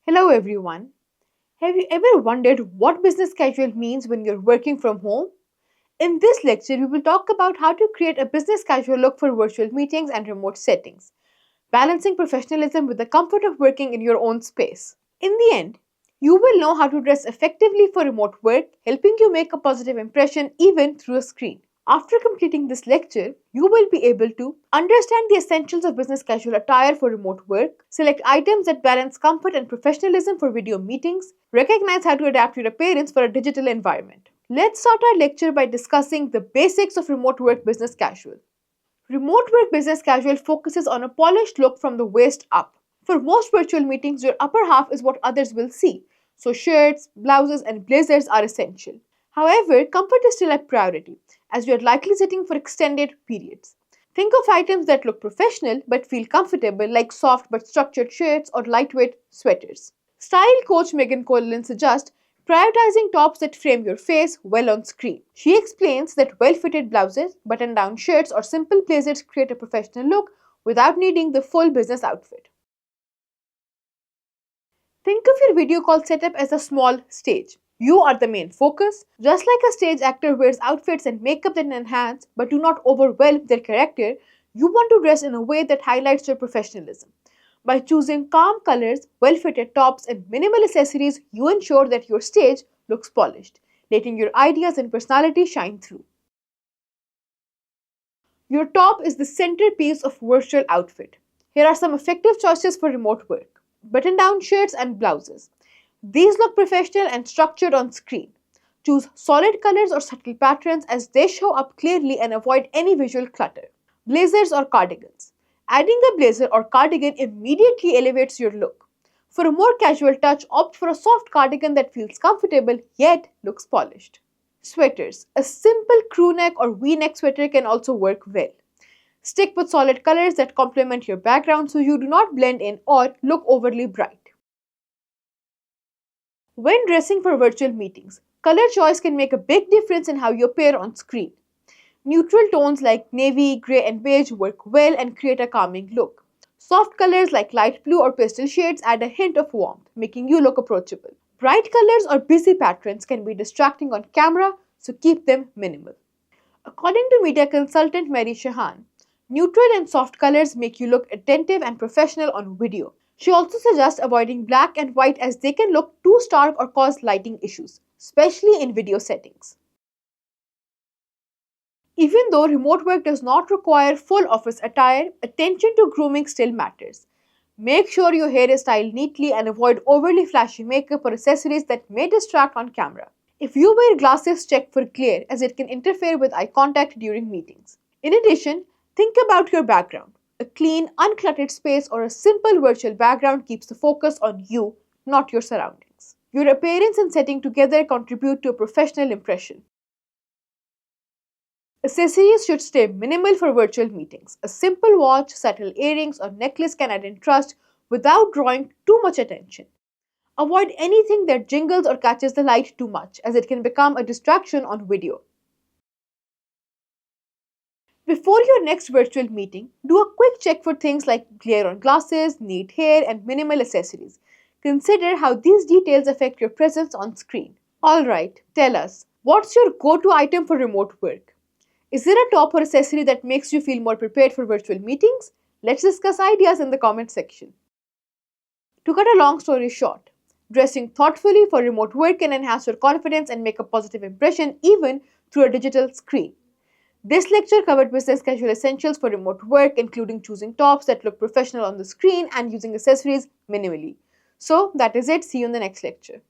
Hello everyone. Have you ever wondered what business casual means when you're working from home? In this lecture, we will talk about how to create a business casual look for virtual meetings and remote settings, balancing professionalism with the comfort of working in your own space. In the end, you will know how to dress effectively for remote work, helping you make a positive impression even through a screen. After completing this lecture, you will be able to understand the essentials of business casual attire for remote work, select items that balance comfort and professionalism for video meetings, recognize how to adapt your appearance for a digital environment. Let's start our lecture by discussing the basics of remote work business casual. Remote work business casual focuses on a polished look from the waist up. For most virtual meetings, your upper half is what others will see, so shirts, blouses, and blazers are essential. However, comfort is still a priority, as you are likely sitting for extended periods. Think of items that look professional but feel comfortable, like soft but structured shirts or lightweight sweaters. Style coach Megan Collins suggests prioritizing tops that frame your face well on screen. She explains that well-fitted blouses, button-down shirts, or simple blazers create a professional look without needing the full business outfit. Think of your video call setup as a small stage. You are the main focus. Just like a stage actor wears outfits and makeup that enhance but do not overwhelm their character, you want to dress in a way that highlights your professionalism. By choosing calm colors, well fitted tops, and minimal accessories, you ensure that your stage looks polished, letting your ideas and personality shine through. Your top is the centerpiece of virtual outfit. Here are some effective choices for remote work. Button down shirts and blouses. These look professional and structured on screen. Choose solid colors or subtle patterns as they show up clearly and avoid any visual clutter. Blazers or cardigans. Adding a blazer or cardigan immediately elevates your look. For a more casual touch, opt for a soft cardigan that feels comfortable yet looks polished. Sweaters. A simple crew neck or V-neck sweater can also work well. Stick with solid colors that complement your background so you do not blend in or look overly bright. When dressing for virtual meetings, color choice can make a big difference in how you appear on screen. Neutral tones like navy, grey, and beige work well and create a calming look. Soft colors like light blue or pastel shades add a hint of warmth, making you look approachable. Bright colors or busy patterns can be distracting on camera, so keep them minimal. According to media consultant Mary Shahan, neutral and soft colors make you look attentive and professional on video. She also suggests avoiding black and white as they can look too stark or cause lighting issues, especially in video settings. Even though remote work does not require full office attire, attention to grooming still matters. Make sure your hair is styled neatly and avoid overly flashy makeup or accessories that may distract on camera. If you wear glasses, check for glare as it can interfere with eye contact during meetings. In addition, think about your background. A clean, uncluttered space or a simple virtual background keeps the focus on you, not your surroundings. Your appearance and setting together contribute to a professional impression. Accessories should stay minimal for virtual meetings. A simple watch, subtle earrings, or necklace can add interest without drawing too much attention. Avoid anything that jingles or catches the light too much, as it can become a distraction on video. Before your next virtual meeting, do a quick check for things like glare on glasses, neat hair, and minimal accessories. Consider how these details affect your presence on screen. Alright, tell us, what's your go-to item for remote work? Is there a top or accessory that makes you feel more prepared for virtual meetings? Let's discuss ideas in the comment section. To cut a long story short, dressing thoughtfully for remote work can enhance your confidence and make a positive impression even through a digital screen. This lecture covered business casual essentials for remote work, including choosing tops that look professional on the screen and using accessories minimally. So that is it. See you in the next lecture.